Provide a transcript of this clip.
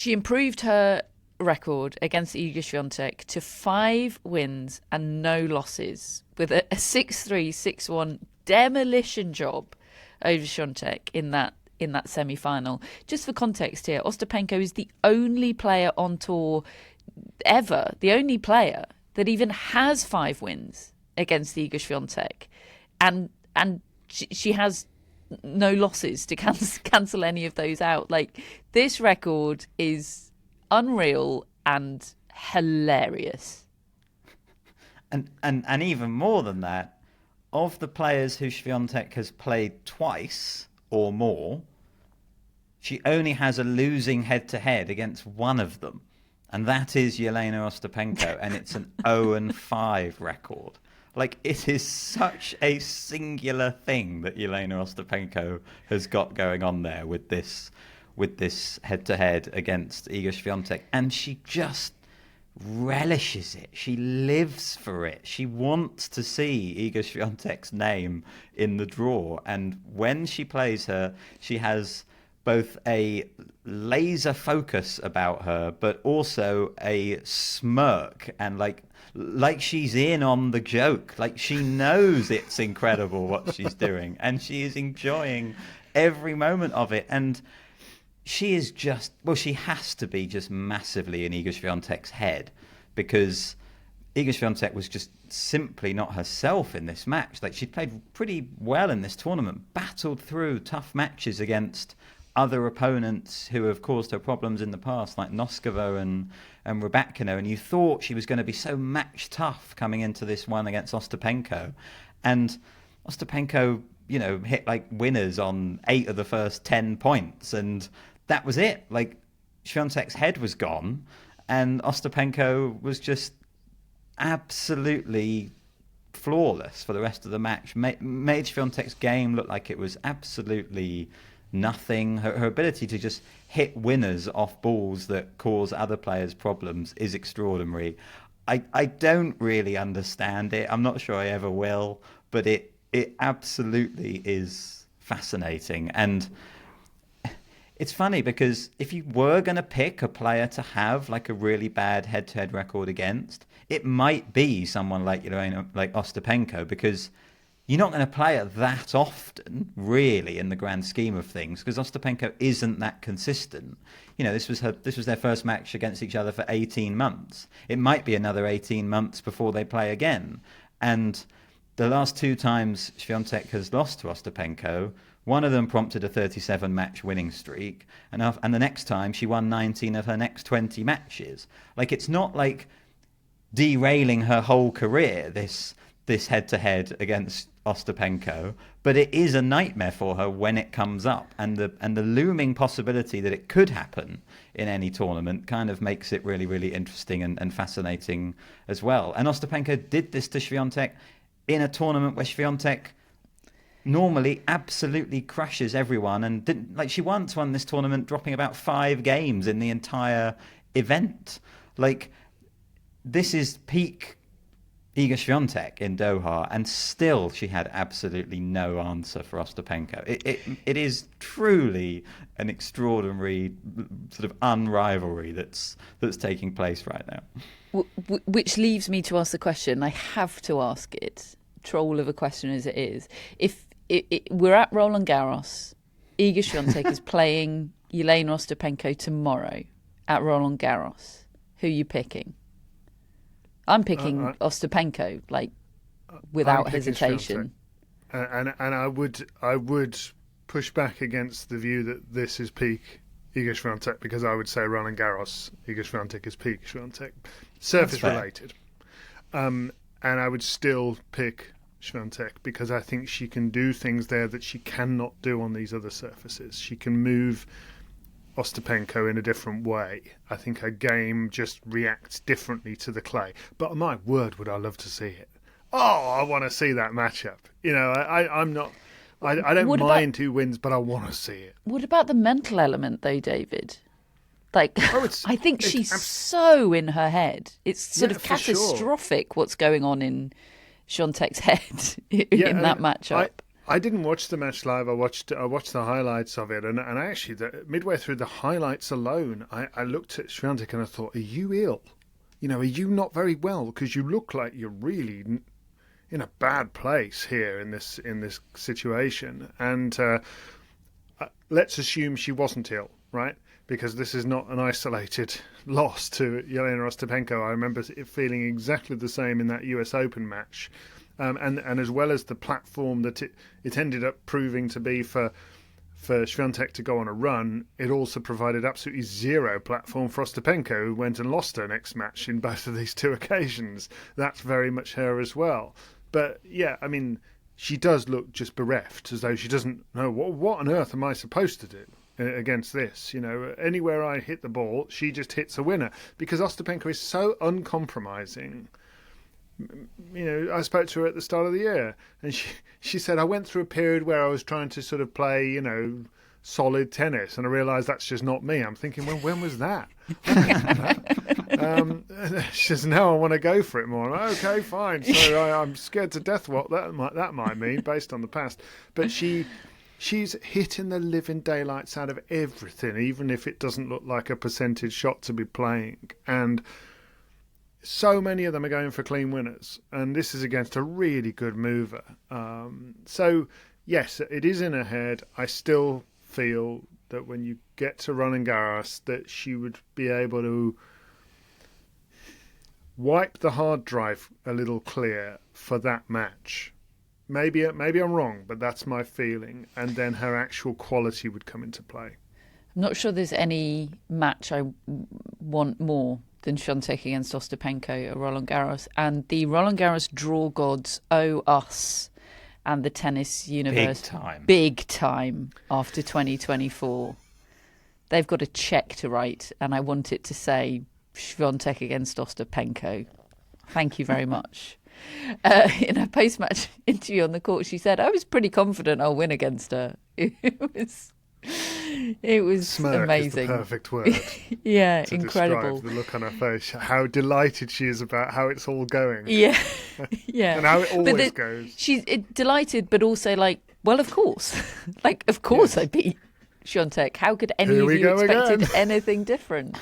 She improved her record against Iga Swiatek to 5 wins and no losses with a 6-3, 6-1 demolition job over Swiatek in that semi-final. Just for context here, Ostapenko is the only player on tour ever, the only player that even has 5 wins against Iga Swiatek, and she has no losses to cancel any of those out. Like, this record is unreal and hilarious. And even more than that, of the players who Swiatek has played twice or more, she only has a losing head-to-head against one of them, and that is Jelena Ostapenko, and it's an 0-5 record. Like, it is such a singular thing that Jelena Ostapenko has got going on there with this head-to-head against Iga Swiatek, and she just relishes it. She lives for it. She wants to see Iga Swiatek's name in the draw, and when she plays her, she has both a laser focus about her, but also a smirk, and like she's in on the joke. Like, she knows it's incredible what she's doing, and she is enjoying every moment of it. And she is just, well, she has to be just massively in Iga Swiatek's head, because Iga Swiatek was just simply not herself in this match. Like, she'd played pretty well in this tournament, battled through tough matches against other opponents who have caused her problems in the past, like Noskova and Rybakina, and you thought she was going to be so match tough coming into this one against Ostapenko. And Ostapenko, hit like winners on 8 of the first 10 points, and that was it. Like, Swiatek's head was gone, and Ostapenko was just absolutely flawless for the rest of the match. Made Swiatek's game look like it was absolutely nothing. Her ability to just hit winners off balls that cause other players problems is extraordinary. I don't really understand it. I'm not sure I ever will, but it absolutely is fascinating. And it's funny because if you were going to pick a player to have like a really bad head-to-head record against, it might be someone like Ostapenko, because you're not going to play her that often, really, in the grand scheme of things, because Ostapenko isn't that consistent. This was their first match against each other for 18 months. It might be another 18 months before they play again. And the last 2 times Swiatek has lost to Ostapenko, one of them prompted a 37-match winning streak, and the next time she won 19 of her next 20 matches. Like, it's not like derailing her whole career, this head-to-head against Ostapenko, but it is a nightmare for her when it comes up, and the looming possibility that it could happen in any tournament kind of makes it really, really interesting and fascinating as well. And Ostapenko did this to Swiatek in a tournament where Swiatek normally absolutely crushes everyone, and she once won this tournament dropping about 5 games in the entire event. Like, this is peak Iga Swiatek in Doha, and still she had absolutely no answer for Ostapenko. It is truly an extraordinary sort of unrivalry that's taking place right now. Which leaves me to ask the question. I have to ask it, troll of a question as it is. If we're at Roland Garros, Iga Swiatek is playing Jelena Ostapenko tomorrow at Roland Garros, who are you picking? I'm picking Ostapenko, without hesitation. And I would push back against the view that this is peak Iga Swiatek, because I would say Roland Garros, Iga Swiatek is peak Swiatek, surface related. And I would still pick Swiatek because I think she can do things there that she cannot do on these other surfaces. She can move Ostapenko in a different way. I think her game just reacts differently to the clay. But my word, would I love to see it. Oh, I want to see that matchup. I'm not... I don't mind who wins, but I want to see it. What about the mental element, though, David? I think she's so in her head. It's sort of catastrophic what's going on in Swiatek's head in that matchup. I didn't watch the match live. I watched the highlights of it, and actually, midway through the highlights alone, I looked at Swiatek and I thought, "Are you ill? Are you not very well? Because you look like you're really in a bad place here in this situation." And let's assume she wasn't ill, right? Because this is not an isolated loss to Jelena Ostapenko. I remember it feeling exactly the same in that US Open match. And as well as the platform that it ended up proving to be for Swiatek to go on a run, it also provided absolutely zero platform for Ostapenko, who went and lost her next match in both of these two occasions. That's very much her as well. But yeah, I mean, she does look just bereft, as though she doesn't know what on earth am I supposed to do against this. Anywhere I hit the ball, she just hits a winner, because Ostapenko is so uncompromising. I spoke to her at the start of the year, and she said, I went through a period where I was trying to sort of play, solid tennis, and I realised that's just not me. I'm thinking, well, when was that? She says, no, I want to go for it more. I'm like, okay, fine. So I'm scared to death what that might mean based on the past. But she's hitting the living daylights out of everything, even if it doesn't look like a percentage shot to be playing. And so many of them are going for clean winners, and this is against a really good mover. So, yes, it is in her head. I still feel that when you get to Roland Garros, that she would be able to wipe the hard drive a little clear for that match. Maybe I'm wrong, but that's my feeling. And then her actual quality would come into play. I'm not sure there's any match I want more than Swiatek against Ostapenko at Roland Garros. And the Roland Garros draw gods owe us and the tennis universe big time after 2024. They've got a check to write, and I want it to say Swiatek against Ostapenko. Thank you very much. In her post-match interview on the court, she said, I was pretty confident I'll win against her. It was Smirk amazing. Is the perfect word. Yeah, to incredible. Describe the look on her face, how delighted she is about how it's all going. Yeah, yeah. And how it always goes. She's delighted, but also like, well, of course. Of course yes. I beat Swiatek. How could any of you expected anything different?